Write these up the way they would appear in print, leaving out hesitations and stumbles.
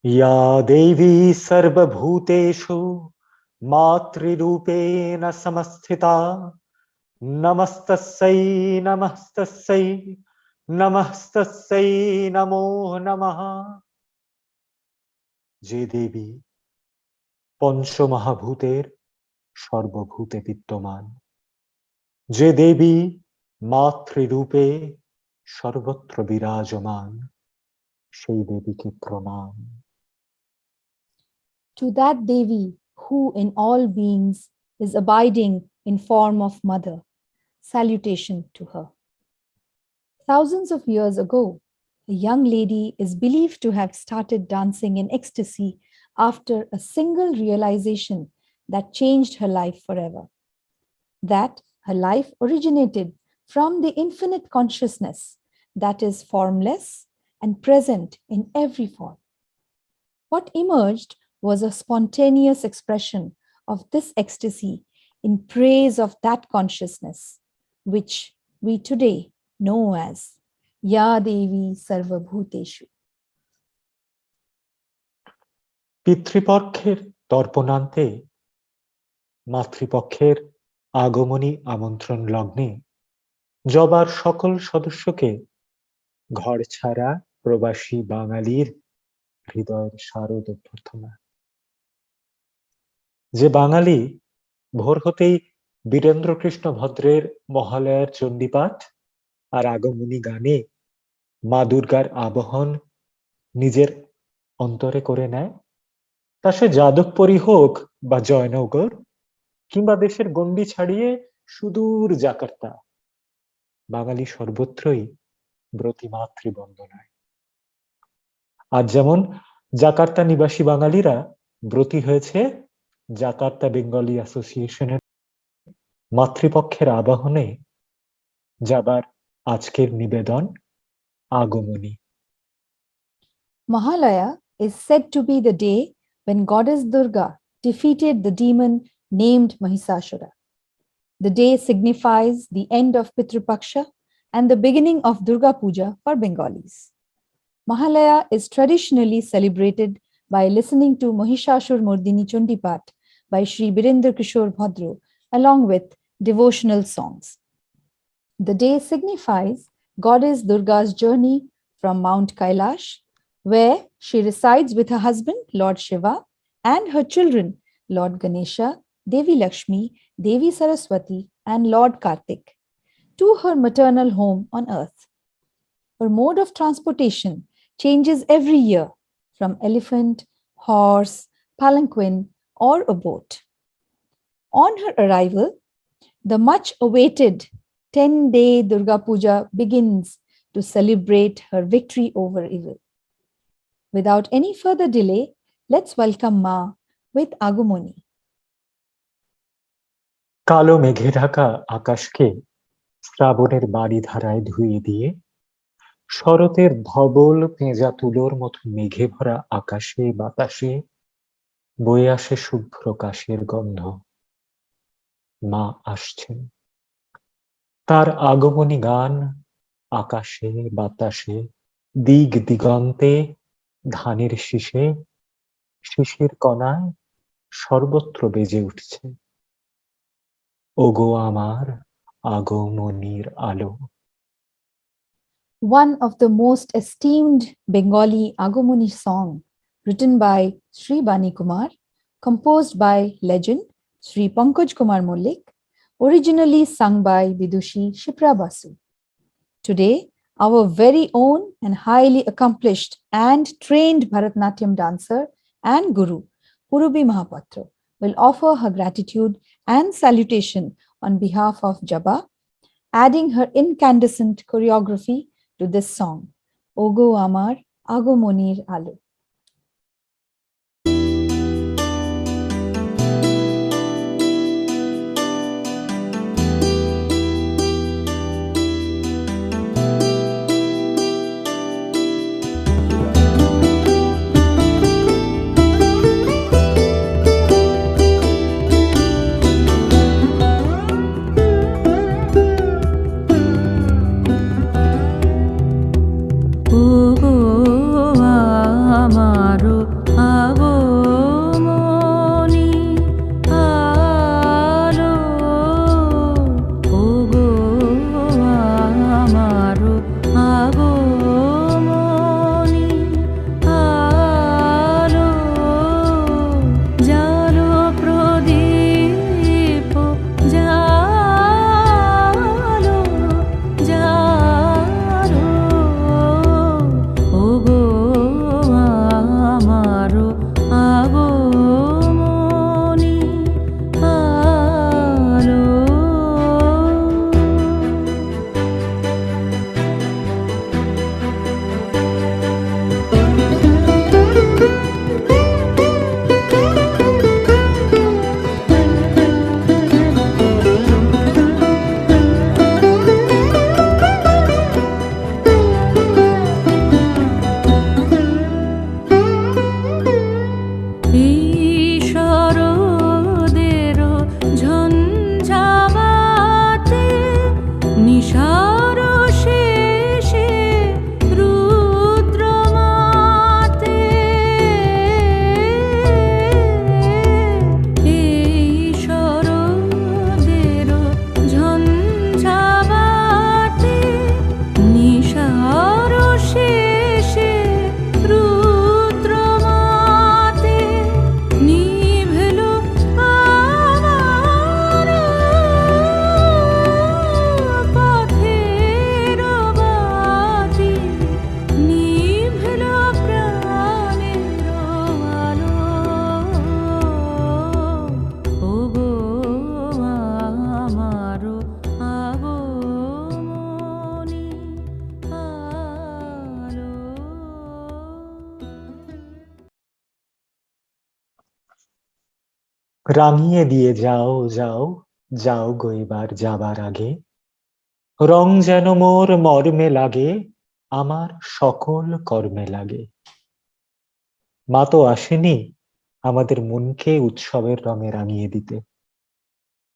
या देवी सर्वभूतेषु मातृरूपेण समस्थिता नमस्तस्यै नमस्तस्यै नमस्तस्यै नमो नमः। যে দেবী পঞ্চমহাভূতের সর্বভূতে বিদ্যমান, যে দেবী মাতৃরূপে সর্বত্র বিরাজমান, সেই দেবীকে প্রণাম। To that Devi who in all beings is abiding in form of mother, salutation to her. Thousands of years ago, a young lady is believed to have started dancing in ecstasy after a single realization that changed her life forever. That her life originated from the infinite consciousness that is formless and present in every form. What emerged was a spontaneous expression of this ecstasy in praise of that consciousness, which we today know as Ya Devi Sarvabhuteshu. পিতৃপক্ষের তর্পণান্তে মাতৃপক্ষের আগমনী আমন্ত্রণ লগ্নে জবার সকল সদস্যকে ঘর ছাড়া প্রবাসী বাঙালির হৃদয়ের শারদ অভ্যর্থনা। যে বাঙালি ভোর হতেই বীরেন্দ্রকৃষ্ণ ভদ্রের মহালয়ার চণ্ডীপাঠ আর আগমনী গানে মা দুর্গার আবাহন নিজের অন্তরে করে নেয়, তা সে যাদবপুরী হোক বা জয়নগর কিংবা দেশের গণ্ডি ছাড়িয়ে সুদূর জাকার্তা, বাঙালি সর্বত্রই ব্রতী মাতৃবন্দনায়। আজ যেমন জাকার্তা নিবাসী বাঙালিরা ব্রতী হয়েছে জাকার্তা বেঙ্গলি অ্যাসোসিয়েশনের মাতৃপক্ষের আবাহনে যাবার আজকের নিবেদন আগমনী। Mahalaya is said to be the day when goddess Durga defeated the demon named Mahisashura. The day signifies the end of Pitrupaksha and the beginning of Durga Puja for Bengalis. Mahalaya is traditionally celebrated by listening to Mahishashur Murdini Chandipat by Sri Birendra Kishore Bhadro along with devotional songs. The day signifies goddess Durga's journey from Mount Kailash, where she resides with her husband, Lord Shiva, and her children, Lord Ganesha, Devi Lakshmi, Devi Saraswati, and Lord Kartik, to her maternal home on earth. Her mode of transportation changes every year from elephant, horse, palanquin, or a boat. On her arrival, the much awaited 10-day Durga Puja begins to celebrate her victory over evil. Without any further delay, let's welcome Ma with Agumoni. কালো মেঘে ঢাকা আকাশকে শ্রাবণের বাড়ি ধারায় ধুয়ে দিয়ে শরতের ধবল পেঁজা তুলোর মতো মেঘে ভরা আকাশে বাতাসে বয়ে আসে শুভ্র কাশের গন্ধ। মা আসছেন, তার আগমনী গান আকাশে বাতাসে দিগ দিগন্তে ধানের শীষে শিশির কণায় সর্বত্র বেজে উঠছে। ওগো আমার আগমনীর আলো। One of the most esteemed Bengali Agumoni song, written by Sri Bani Kumar, composed by legend Sri Pankaj Kumar Mullik, originally sung by Vidushi Shipra Basu. Today, our very own and highly accomplished and trained Bharatnatyam dancer and guru, Purubhi Mahapatra, will offer her gratitude and salutation on behalf of Jaba, adding her incandescent choreography to this song, Ogo Amar Agomonir Alu. রাঙিয়ে দিয়ে যাও যাও যাও গো এবার যাবার আগে, রং যেন মোর মর্মে লাগে, আমার সকল কর্মে লাগে। মা তো আসেনি আমাদের মনকে উৎসবের রঙে রাঙিয়ে দিতে,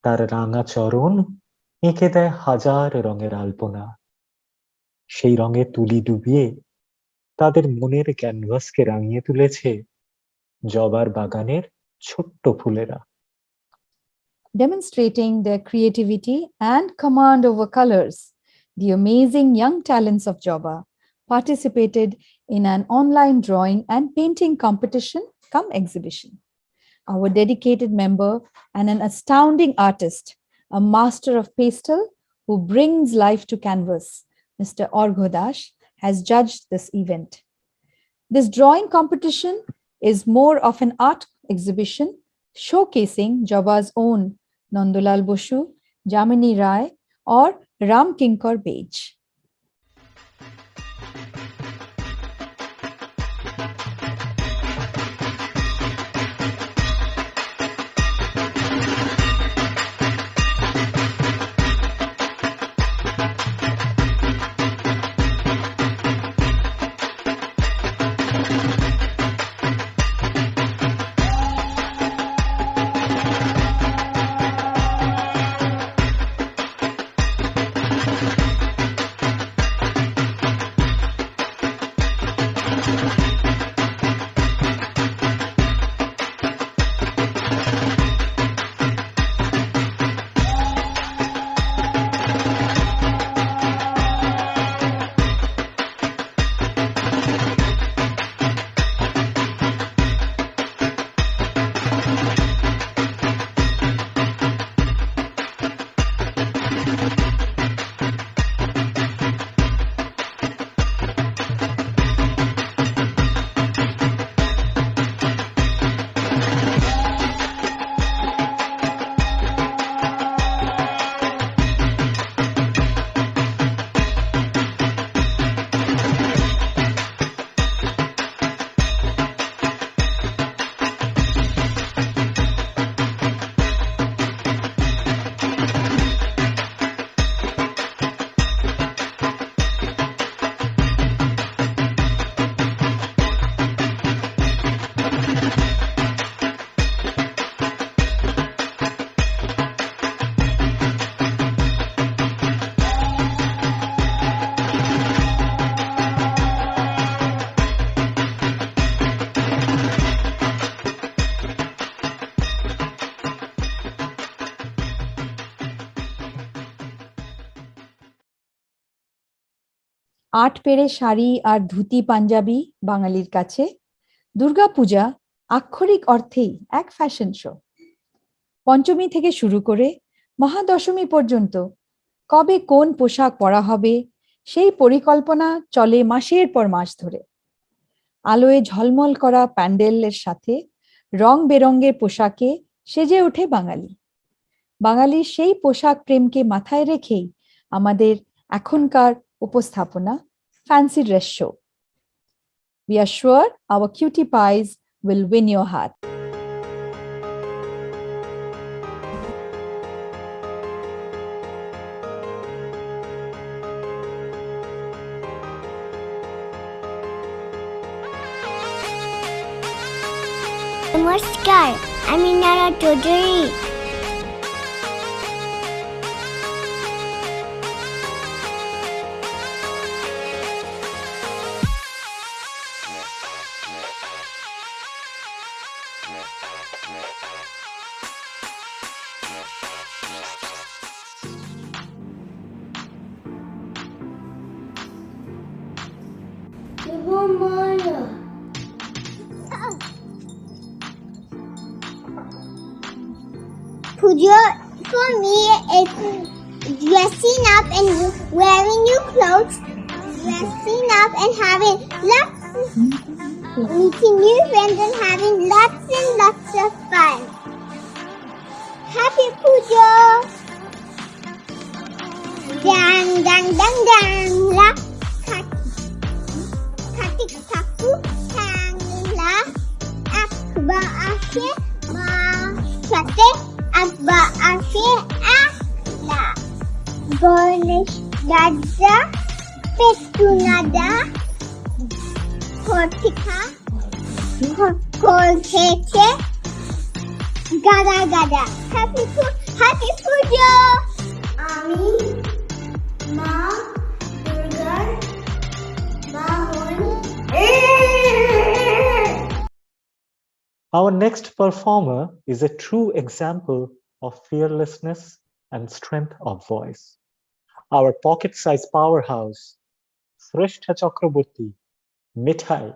তার রাঙা চরণ এঁকে দেয় হাজার রঙের আলপনা। সেই রঙে তুলি ডুবিয়ে তাদের মনের ক্যানভাসকে রাঙিয়ে তুলেছে জবার বাগানের ছোট্ট Phulera. Demonstrating their creativity and command over colors, the amazing young talents of Joba participated in an online drawing and painting competition come exhibition. Our dedicated member and an astounding artist, a master of pastel who brings life to canvas, Mr. Orghodash, has judged this event. This drawing competition is more of an art exhibition showcasing Joba's own Nandulal Boshu, Jamini Rai, or Ram Kinkar Bej. আট পেরে শাড়ি আর ধুতি পাঞ্জাবি বাঙালির কাছে দুর্গাপূজা আক্ষরিক অর্থেই এক fashion show. পঞ্চমী থেকে শুরু করে মহাদশমী পর্যন্ত কবে কোন পোশাক পরা হবে সেই পরিকল্পনা চলে মাসের পর মাস ধরে। আলোয় ঝলমল করা প্যান্ডেলের সাথে রং বেরঙের পোশাকে সেজে ওঠে বাঙালি। বাঙালির সেই পোশাক প্রেমকে মাথায় রেখেই আমাদের এখনকার উপস্থাপনা Fancy Dress Show. We are sure our cutie pies will win your heart. Namaskar, I'm Inara Chaudhary. Puja for me is dressing up and wearing new clothes, dressing up and having lots of meeting new friends and having lots and lots of fun. Happy Puja! Dang dang dang dang la katik taku tang la akba ashe ma chat Petunada, Kortika, Kolkeke, Gada Gada. Happy Pujo! Ami, Ma, Durga, Mahon. Our next performer is a true example of fearlessness and strength of voice. Our pocket-sized powerhouse, Srishta Chakraborty, Mithai.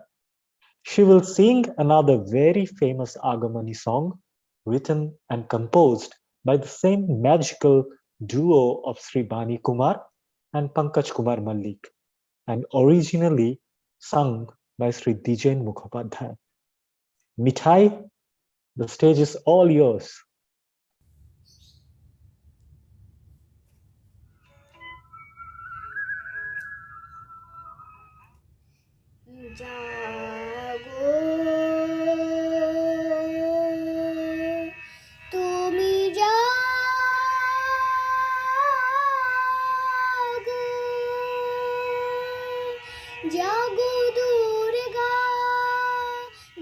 She will sing another very famous Agamani song, written and composed by the same magical duo of Sri Bani Kumar and Pankaj Kumar Mallik, and originally sung by Sri Dijen Mukhopadhyay. Mithai, the stage is all yours. জাগো তুমি জাগো জাগো দুর্গা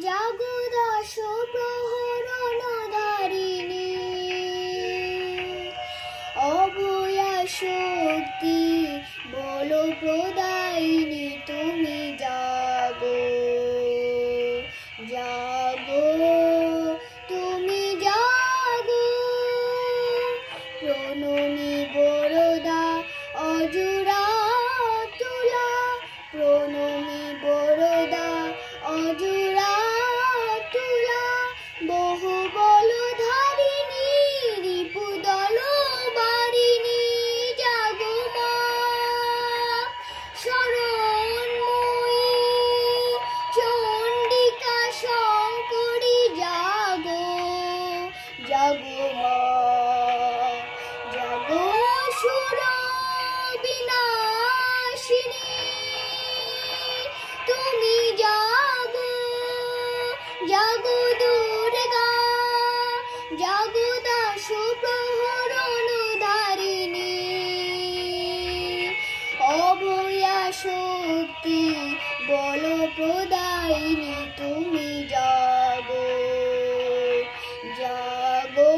জাগো দশ প্রহরণ ধারিণী অভয়া শক্তি বল প্রদায়িনী তুমি জাগো জাগো তুমি জাগো প্রণমী বরদা অজুরা তুলা প্রণমী বরদা অজুরা তুলা বহু বল ধারিণী রিপু দল বারিণী জাগো মা শরণময়ী চণ্ডিকা শঙ্করী জাগো জাগো মা জাগো সুর বিনাশিনী তুমি জাগো জাগো দুর্গা জাগো দাস প্রহরণ ধারিণী অভয়া শক্তি বল প্রদায়িনী তুমি জাগো জাগো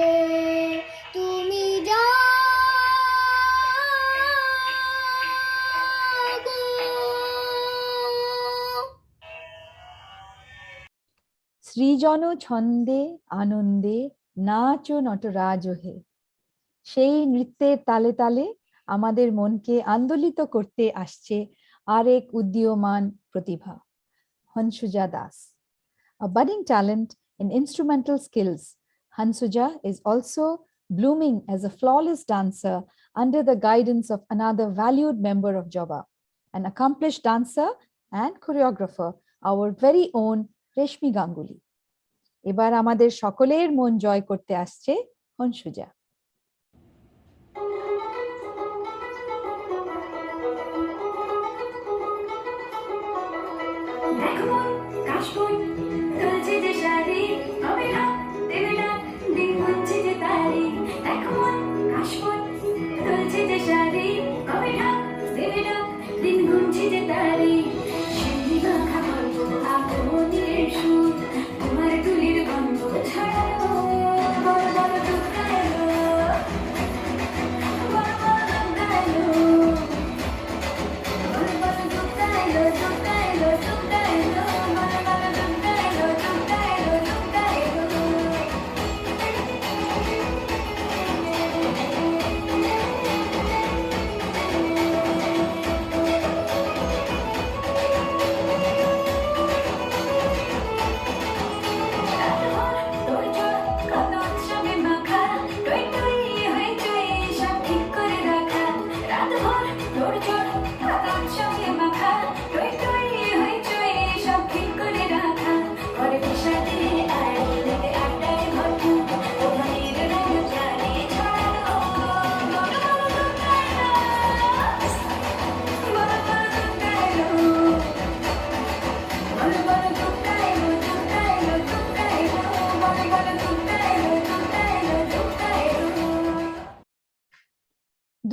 তুমি জাগো সৃজন ছন্দে আনন্দে নাচো নটরাজ হে। সেই নৃত্যের তালে তালে আমাদের মনকে আন্দোলিত করতে আসছে আরেক উদীয়মান প্রতিভা, Hansuja Das. A budding talent in instrumental skills, Hansuja is also blooming as a flawless dancer under the guidance of another valued member of Joba, an accomplished dancer and choreographer, our very own Reshmi Ganguly. এবার আমাদের সকলের মন জয় করতে আসছে হংসুজা।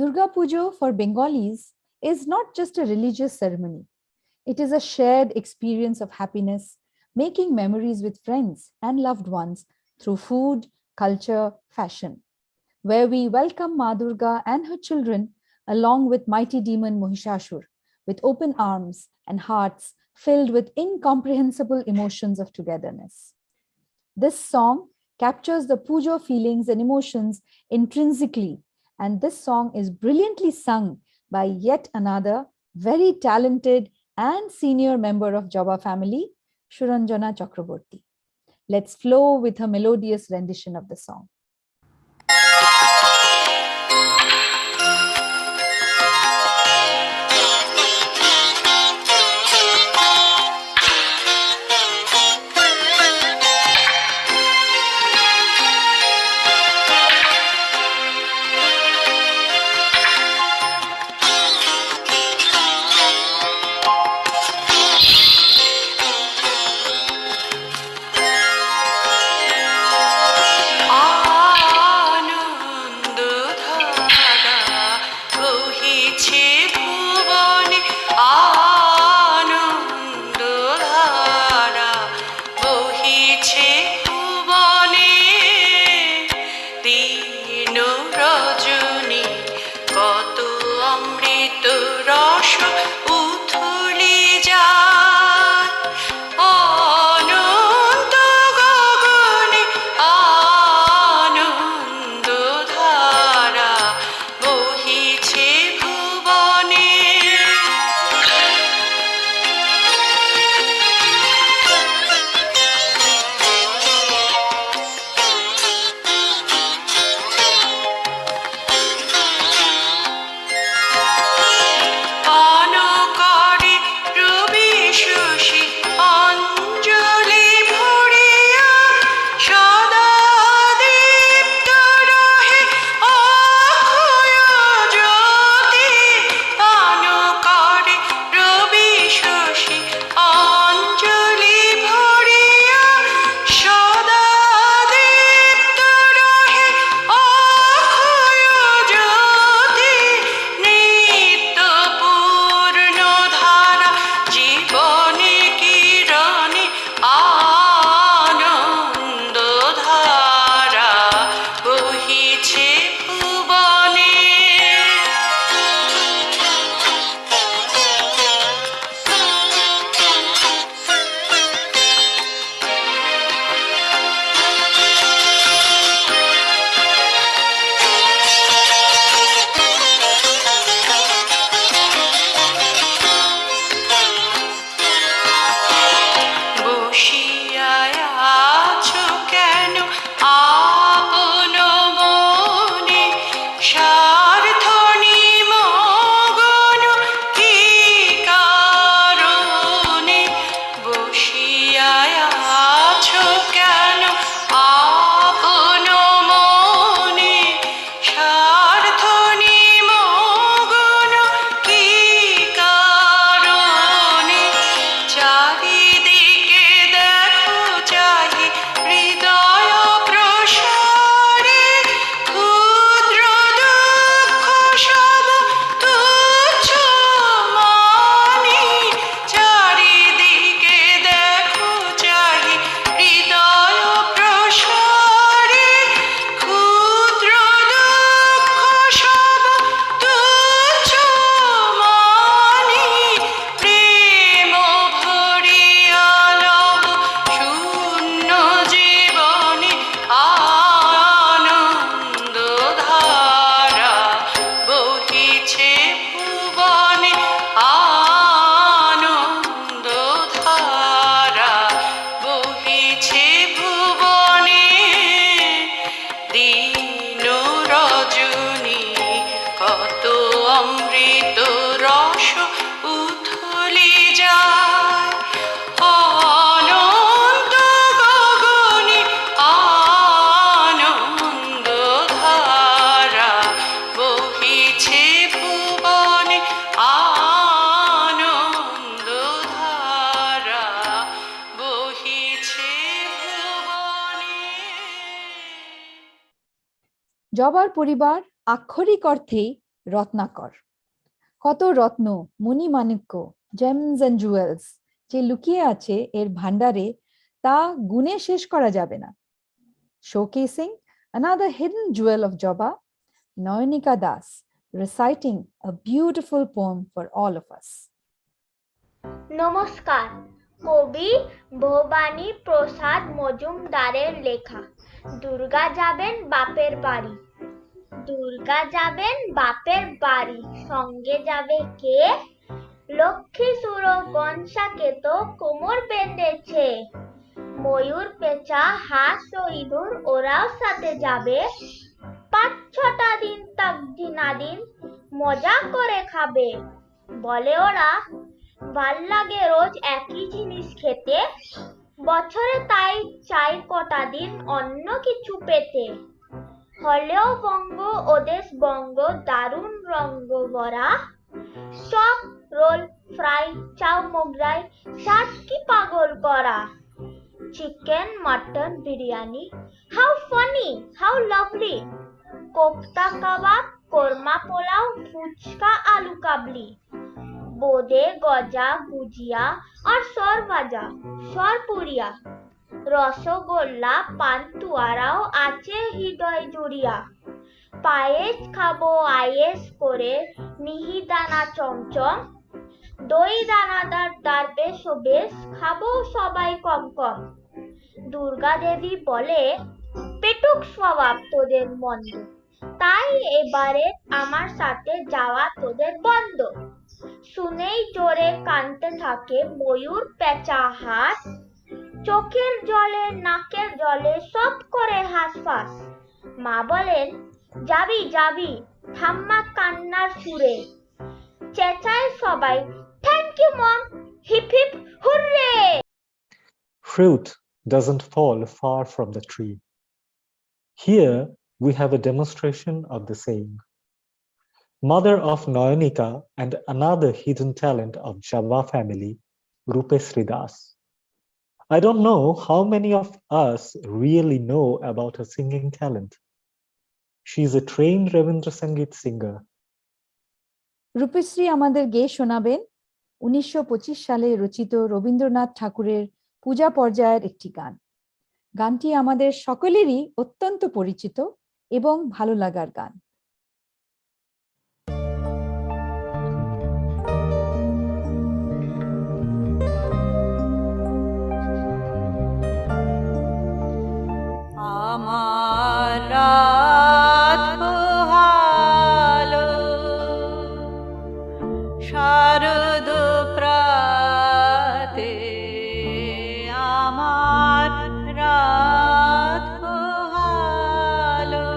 Durga Pujo for Bengalis is not just a religious ceremony. It is a shared experience of happiness, making memories with friends and loved ones through food, culture, fashion, where we welcome Ma Durga and her children along with mighty demon Mohishashur with open arms and hearts filled with incomprehensible emotions of togetherness. This song captures the puja feelings and emotions intrinsically, and this song is brilliantly sung by yet another very talented and senior member of Jaba family, Shuranjana Chakraborty. Let's flow with her melodious rendition of the song. জবার পরিবার আক্ষরিক অর্থেই রত্নাকর। কত রত্ন, মণিমাণিক্য, gems and jewels যে লুকিয়ে আছে এর ভান্ডারে তা গুণে শেষ করা যাবে না। Showcasing another hidden jewel of Jaba, Nayanika Das reciting a beautiful poem for all of us. নমস্কার, কবি ভবানী প্রসাদ মজুমদারের লেখা দুর্গা যাবেন বাপের বাড়ি। দুর্গা যাবেন বাপের বাড়ি, সঙ্গে যাবে কে? লক্ষ্মী সুর গনসাকে তো কোমর বেঁধেছে। ময়ূর পেঁচা হাঁস ও ইঁদুর ওরাও সাথে যাবে। ৫-৬টা দিন তাক দিনাদিন মজা করে খাবে। বলে ওরা ভাল লাগে রোজ একই জিনিস খেতে, বছরে তাই চাই কটা দিন অন্য কিছু পেতে। হলেও বঙ্গ ওদেশ বঙ্গ দারুণ রঙ্গ ভরা, চপ রোল ফ্রাই চাউ মোগরাই স্বাদ কি পাগল করা। Chicken mutton biryani, how funny how lovely, kofta kebab korma pulao phuchka আলু কাবলি, বোঁদে গজা গুজিয়া আর সরভাজা সরপুরিয়া, রসগোল্লা পান্তুয়ারাও আছে হৃদয় জুড়িয়া। পায়েস খাবো আয়েস করে মিহিদানা চমচম, দই দানাদার দারবেশ ও বেশ খাবো সবাই কম কম। দুর্গা দেবী বলে পেটুক স্বভাব তোদের মন্দ, তাই এবারে আমার সাথে যাওয়া তোদের বন্ধ। শুনেই জোরে কানতে থাকে ময়ূর পেঁচা হাঁস, চোখের জলে নাকের জলে সব করে হাঁসফাঁস। মা বলেন যাবি যাবি, ঠাম্মা কান্নার সুরে চেঁচায় সবাই thank you mom, hip hip hurray. Fruit doesn't fall far from the tree. Here we have a demonstration of the same. Mother of Nayanika and another hidden talent of Java family, Rupesri Das. I don't know how many of us really know about her singing talent. She is a trained Ravindra Sangeet singer. Rupashree আমাদের গেয়ে শোনাবেন 1925 সালে রচিত রবীন্দ্রনাথ ঠাকুরের পূজা পর্যায়ের একটি গান। গানটি আমাদের সকলেরই অত্যন্ত পরিচিত এবং ভালো লাগার গান। আমার রাত পোহালো শারদ প্রাতে, আমার রাত পোহালো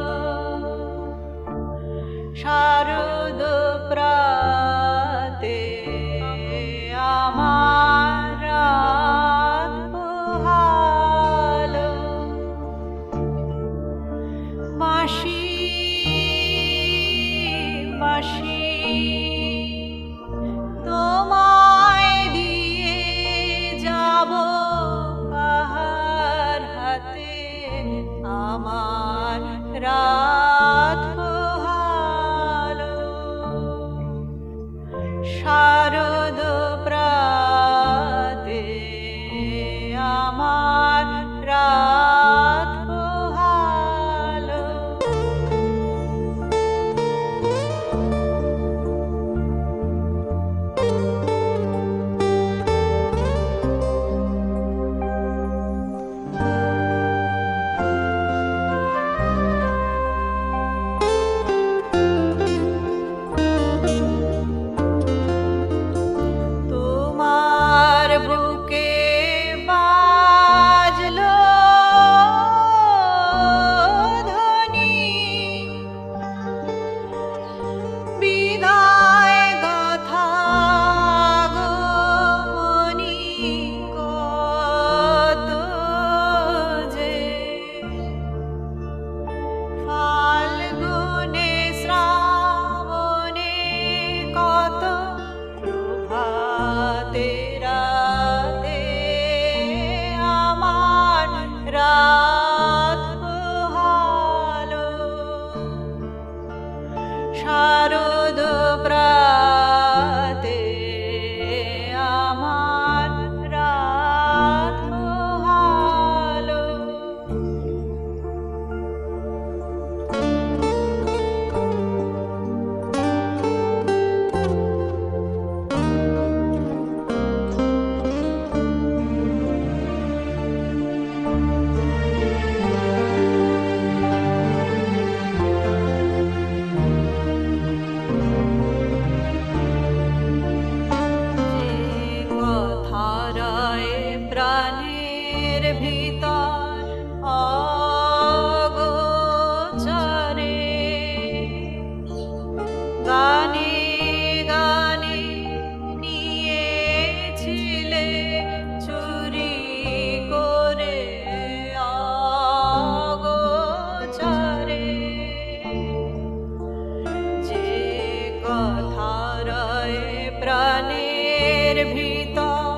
ভিতর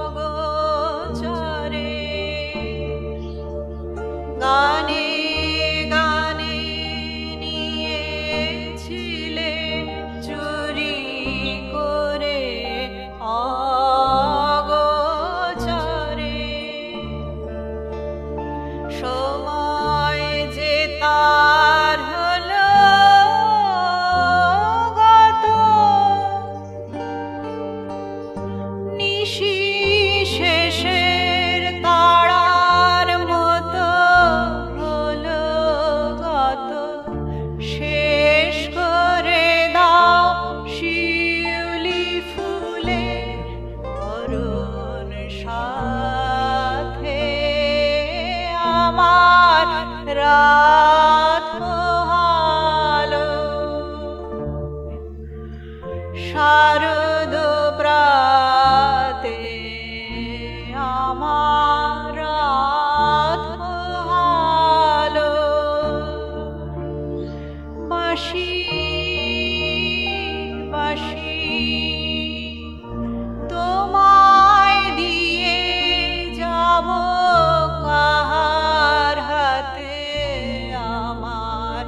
অগোচরে গানে গানে নিয়েছিলে চুরি করে অগোচরে সময় যে তার হলো গত নিশি শেষের তারার মতো হলো গত শেষ করে দাও শিউলি ফুলে অরুণ সাথে আমার রাত পোহালো শারদ প্রাতে আমার রাত পোহালো বাঁশি বাঁশি তোমায় দিয়ে যাব কাহার হাতে আমার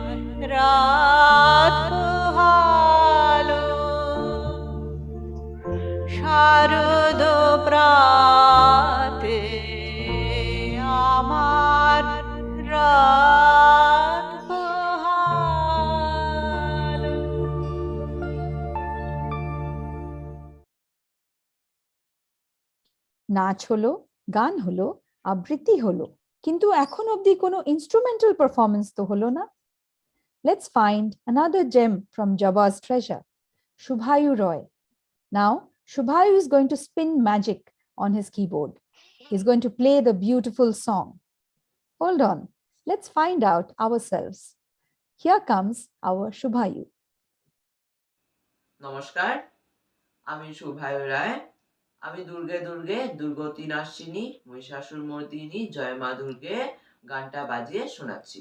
রাত পোহালো শারদ প্রাতে আমার রাত পোহালো। নাচ হলো, গান হলো, আবৃত্তি হলো, কিন্তু এখন অবধি কোনো ইনস্ট্রুমেন্টাল পারফরমেন্স তো হলো না। Let's find another gem from Jabba's treasure, Shubhayu Roy. Now, Shubhayu is going to spin magic on his keyboard. He's going to play the beautiful song. Hold on, let's find out ourselves. Here comes our Shubhayu. নমস্কার, আমি শুভায়ু রায়। আমি দুর্গে দুর্গে দুর্গতি নাশিনী মহিষাসুর মর্দিনী জয় মা দুর্গে গানটা বাজিয়ে শোনাচ্ছি।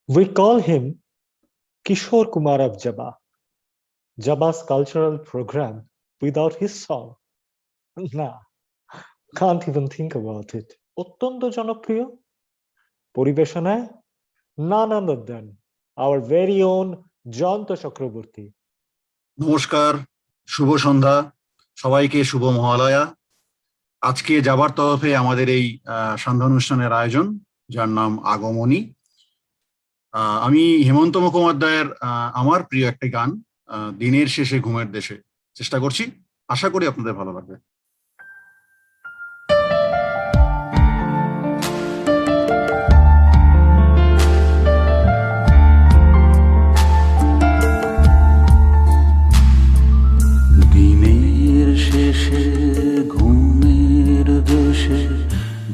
We call him Kishore Kumar of Jabba. Jabba's cultural program without his song. Nah, can't even think about it. অত্যন্ত জনপ্রিয় পরিবেশনায় none other than our very own Jayanta Chakraborty. নমস্কার, শুভ সন্ধ্যা, সবাইকে শুভ মহালয়া। আজকে যাবার তরফে আমাদের এই সন্ধ্যা অনুষ্ঠানের আয়োজন, যার নাম আগমনী। আমি হেমন্ত মুখোপাধ্যায়ের আমার প্রিয় একটি গান, দিনের শেষে ঘুমের দেশে, চেষ্টা করছি, আশা করি আপনাদের ভালো লাগবে। দিনের শেষে ঘুমের দেশে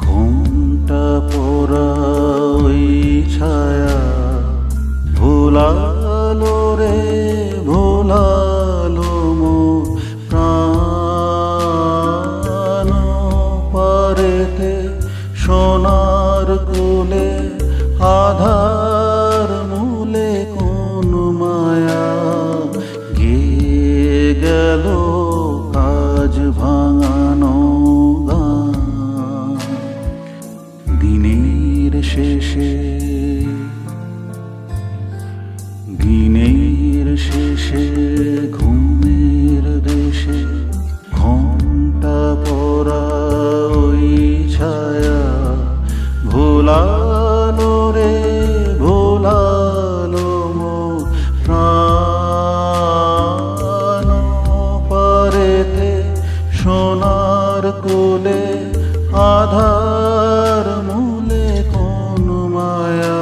ঘুমটা পড়া ওই ছায়া ভোলালো রে ভোলালো মোর প্রাণ পারেতে সোনার কোলে আধার মূলে কোন মায়া গিয়ে গেল কাজ ভাঙানো গান। দিনের শেষে দিনের শেষে ঘুমের দেশে ঘন্টা পড়া ওই ছায়া ভোলালো রে ভোলালো মোর প্রাণ পারেতে সোনার কোলে আধার মূলে কোন মায়া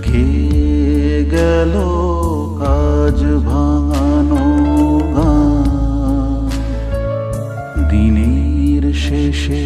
ঘিয়ে গেল কাজ ভাঙানো গান। দিনের শেষে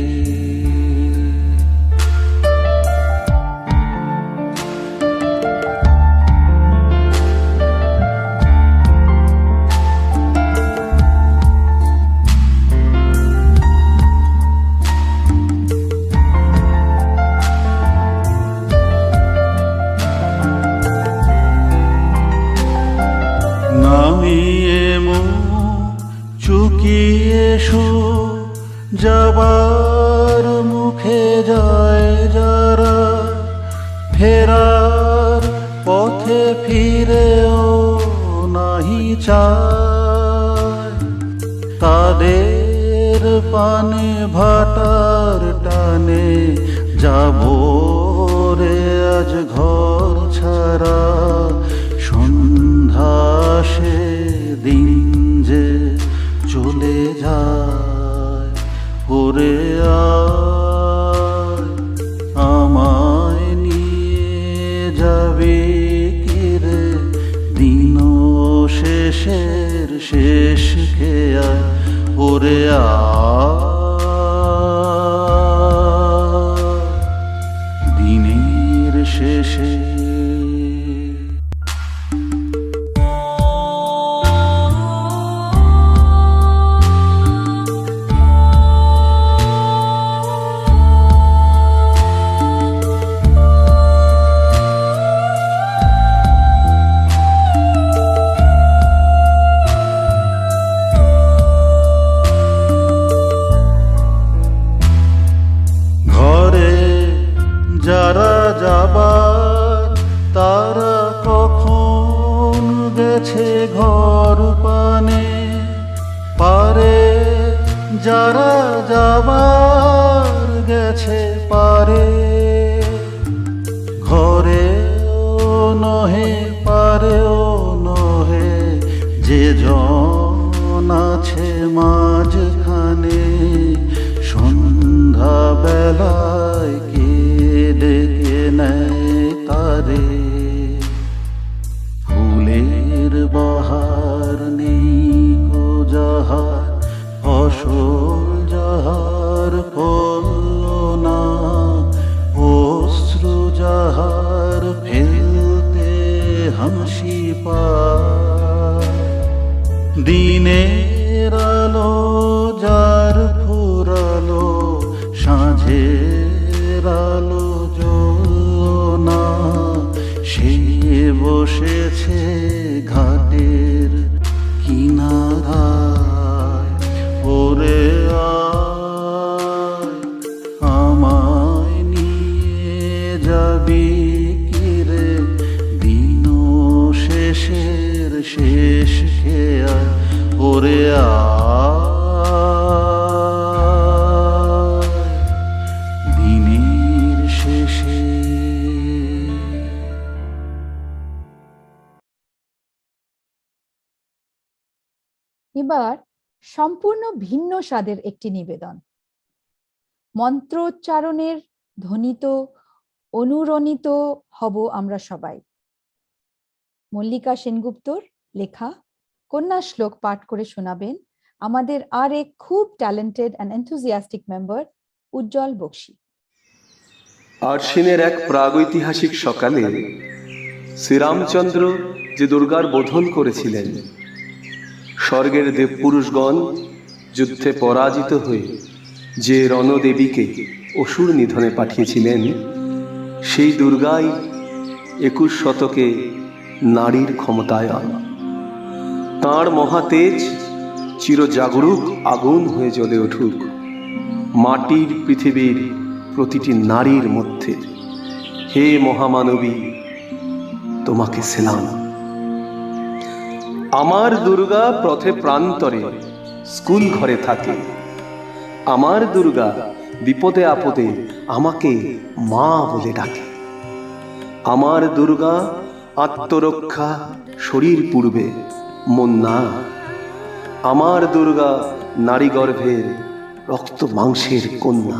নামিয়ে মুখ চুকিয়ে শো যাবার মুখে যায় যারা ফেরার পথে ফিরেও নাহি চায় তাদের পানে ভাটার টানে যাবো রে আজ ঘর ছাড়া সন্ধ্যা সে দিন যে চলে যায় ওরে আয় আমায় নিয়ে যাবে কিরে দিন শেষের শেষ খেয়ায় ওরে আয় দিনের শেষে যারা যাবার তারা কখন গেছে ঘর পানে পারে যারা যাবার গেছে পারে ঘরেও নহে পারেও নহে যে জন আছে মাঝখানে সন্ধ্যা বেলায় ডেকে নেয় তারে ফুলের বাহার নেই কো যাহার ফসল যাহার ফলল না অশ্রু যাহার ফেলতে হাসি পায় দিনের আলো যার ফুরালো সাঁঝের আলো জ্বলল না সে বসেছে ঘাটের কিনারায়, ওরে আয় আমায় নিয়ে যাবি কিরে দিন শেষের শেষ খেয়া, ওরে আয় দিনের শেষে। এবার সম্পূর্ণ ভিন্ন স্বাদের একটি নিবেদন। মন্ত্রোচ্চারণের ধ্বনিত অনুরণিত হব আমরা সবাই। মল্লিকা সেনগুপ্তর লেখা কন্যা শ্লোক পাঠ করে শোনাবেন আমাদের আর এক খুব ট্যালেন্টেড অ্যান্ড এনথুজিয়াস্টিক মেম্বার উজ্জ্বল বক্সী। আশ্বিনের এক প্রাগৈতিহাসিক সকালে শ্রীরামচন্দ্র যে দুর্গার বোধন করেছিলেন, স্বর্গের দেবপুরুষগণ যুদ্ধে পরাজিত হয়ে যে রণদেবীকে অসুর নিধনে পাঠিয়েছিলেন, সেই দুর্গাই 21 শতকে নারীর ক্ষমতায়ন। তাঁর মহাতেজ চিরজাগরুক আগুন হয়ে জ্বলে উঠুক মাটির পৃথিবীর প্রতিটি নারীর মধ্যে। হে মহামানবী, তোমাকে সেলাম। আমার দুর্গা পথে প্রান্তরে স্কুল ঘরে থাকে। আমার দুর্গা বিপদে আপদে আমাকে মা বলে ডাকে। আমার দুর্গা আত্মরক্ষা শরীর পূর্বে মন না। আমার দুর্গা নারী গর্ভের রক্ত মাংসের কন্যা।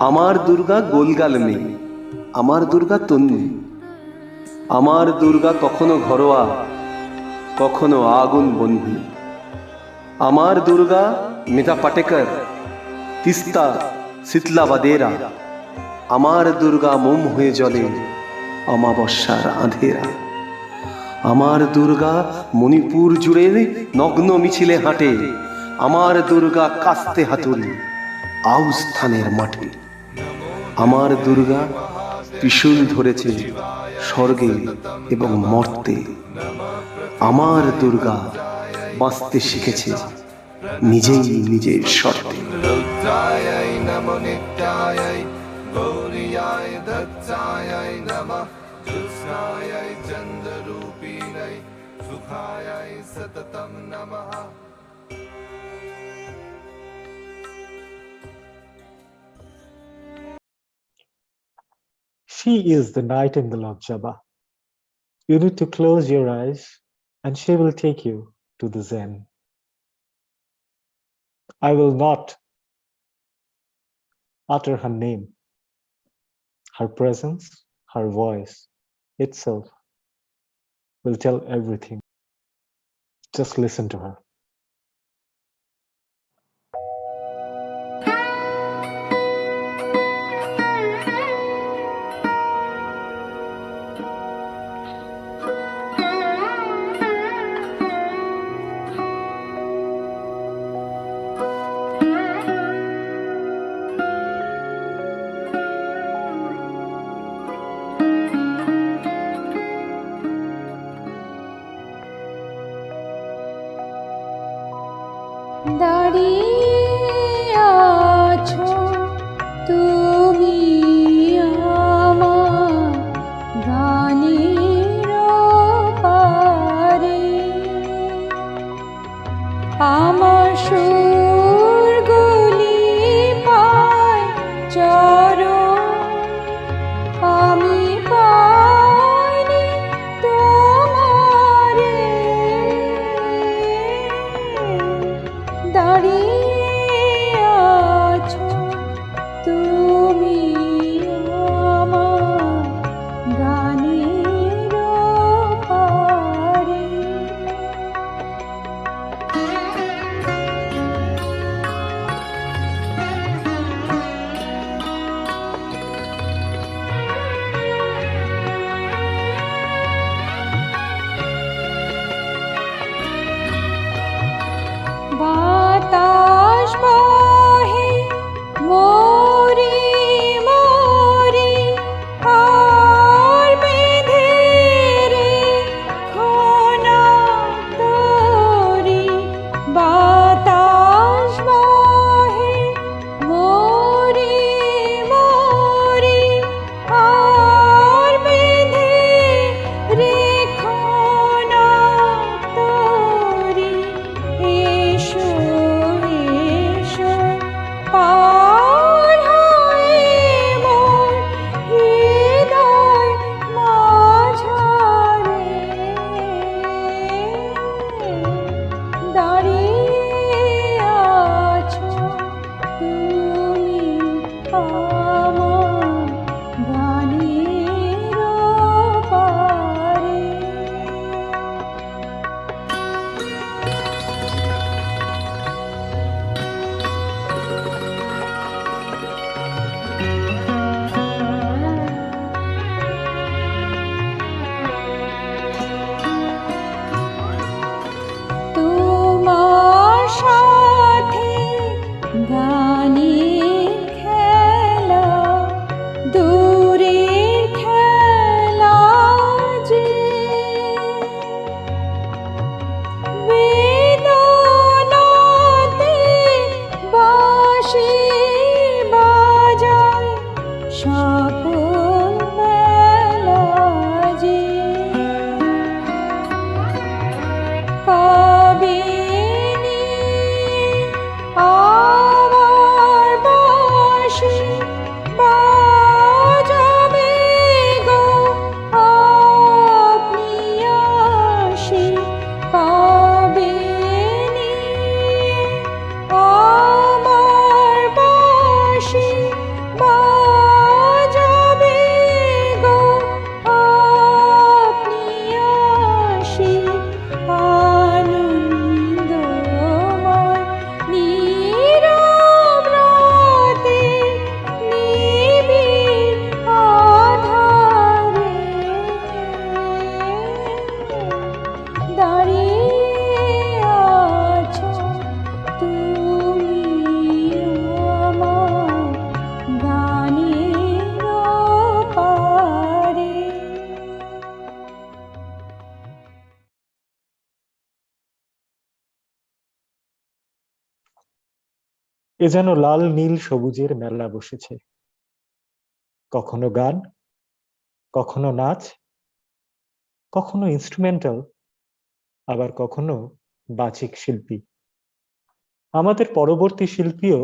আমার দুর্গা গোলগাল মেয়ে, আমার দুর্গা তন্নি। আমার দুর্গা কখনো ঘরোয়া, কখনো আগুন বন্ধু। আমার দুর্গা মেধা পাটেকর, তিস্তা শীতলা বাদেরা। আমার দুর্গা মোম হয়ে জ্বলে অমাবস্যার আঁধেরা। আমার দুর্গা মণিপুর জুড়ে নগ্ন মিছিলে হাঁটে। আমার দুর্গা কাস্তে হাতুড়ি আউস স্থানের মাঠে। আমার দুর্গা ত্রিশূল ধরেছে স্বর্গে এবং মর্তে। আমার দুর্গা বাঁচতে শিখেছে নিজেই নিজের শর্তে। She is the nightingale of Jabba. You need to close your eyes and she will take you to the Zen. I will not utter her name. Her presence, her voice itself will tell everything. Just listen to her. এ যেন লাল নীল সবুজের মেলা বসেছে, কখনো গান, কখনো নাচ, কখনো instrumental, আবার কখনো বাচিক শিল্পী। আমাদের পরবর্তী শিল্পীও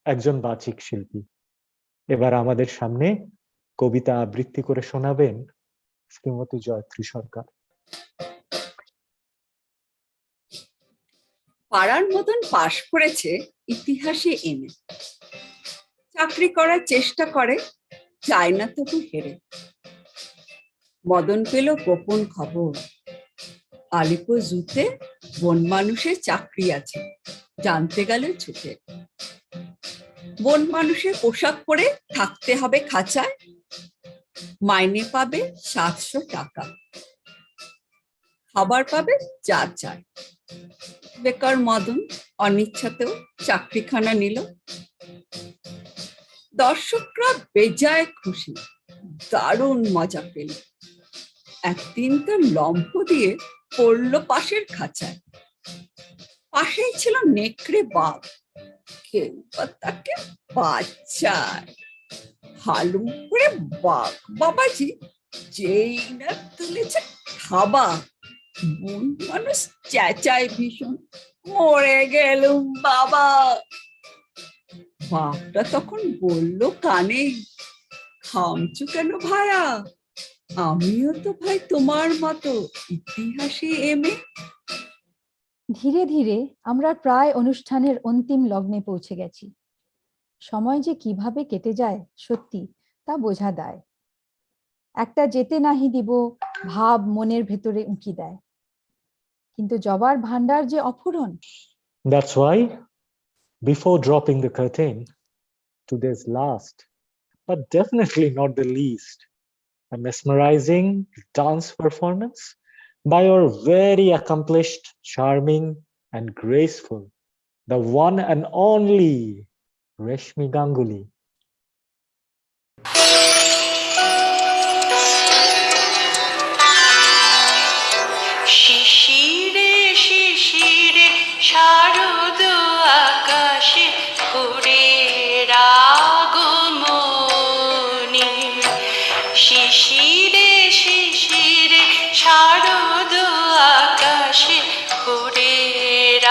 একজন বাচিক শিল্পী। এবার আমাদের সামনে কবিতা আবৃত্তি করে শোনাবেন শ্রীমতী জয়ত্রী সরকার। পাড়ার মতন পাশ করেছে ইতিহাসে এমএ, চাকরি করার চেষ্টা করে, চায় না তবু হেরে। মদন পেল গোপন খবর, আলিপুর জুতে বন মানুষের চাকরি আছে, জানতে গেল ছুটে। বন মানুষের পোশাক পরে থাকতে হবে খাঁচায়, মাইনে পাবে 700 টাকা, খাবার পাবে যা চায়। বেকার মদন অনিচ্ছাতেও চাকরিখানা নিল। দর্শকরা বেজায় খুশি, দারুণ মজা পেল। একদিন তো লম্ফ দিয়ে পড়লো পাশের খাঁচায়। পাশেই ছিল নেকড়ে বাঘ, কেউ বা তাকে বাঁচায়। হালুম করে বাঘ বাবাজি যেই না তুলেছে খাবা, বন মানুষ চেঁচায় ভীষণ, মরে গেলুম বাবা। বাঘটা তখন বলল কানে, খামচু কেন ভায়া, আমিও তো ভাই তোমার মতো ইতিহাসে এমএ। ধীরে ধীরে আমরা প্রায় অনুষ্ঠানের অন্তিম লগ্নে পৌঁছে গেছি। সময় যে কিভাবে কেটে যায় সত্যি তা বোঝা দায়। একটা যেতে নাহি দিব ভাব মনের ভেতরে উঁকি দেয়, কিন্তু জবার ভান্ডার যে অফুরন। That's why, before dropping the curtain, today's last, but definitely not the least, a mesmerizing dance performance by our very accomplished, charming, and graceful, the one and only Reshmi Ganguly. শিশিরে শিশিরে শারদ আকাশে ভোরের আগমনী। শিশিরে শিশিরে শারদ আকাশে ভোরের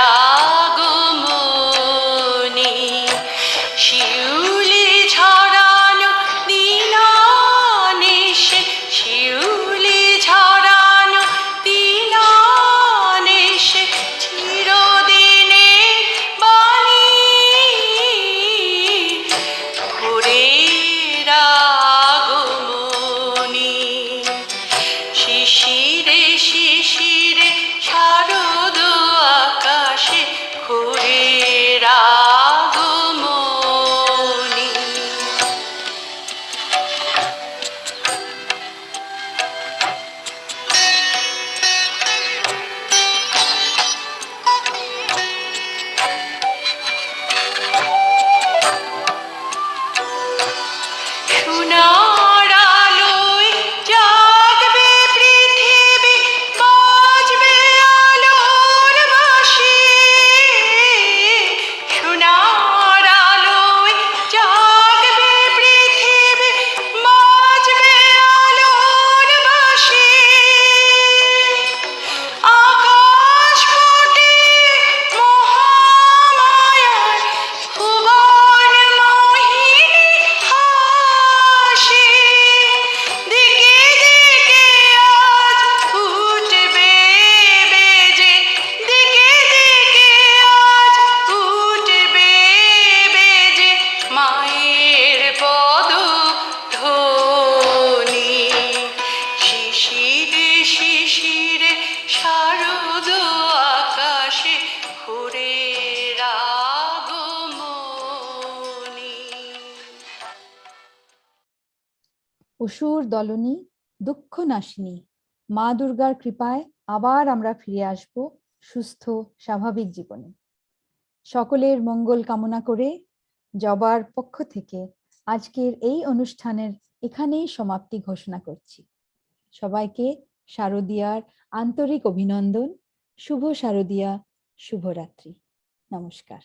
আগমনী। শিউলি ঝরানো দিনানিশে, শিউলি ঝরানো দিনানিশে, চিরদিনে বাণী ভোরের আগমনী। শিশিরে শিশিরে শারদ আকাশে ভোরের আগমনী। সোনার আলোয় জাগবে পৃথিবী, বাজবে আলোর বাঁশি। সোনার আলোয় জাগবে পৃথিবী, বাজবে আলোর বাঁশি। আকাশ ফুটে মহামায়ার ভুবন মোহিনী হাসি। দিকে দিকে আজ উঠবে বেজে, দিকে দিকে আজ উঠবে বেজে মায়ের পদধ্বনি। শিশিরে শিশিরে শারদ আকাশে ভোরের আগমনী। অসুর দলনী, দুঃখ নাশিনী, মা দুর্গার কৃপায় আবার আমরা ফিরে আসব সুস্থ স্বাভাবিক জীবনে। সকলের মঙ্গল কামনা করে জবার পক্ষ থেকে আজকের এই অনুষ্ঠানের এখানেই সমাপ্তি ঘোষণা করছি। সবাইকে শারদীয়ার আন্তরিক অভিনন্দন। শুভ শারদীয়া, শুভরাত্রি, নমস্কার।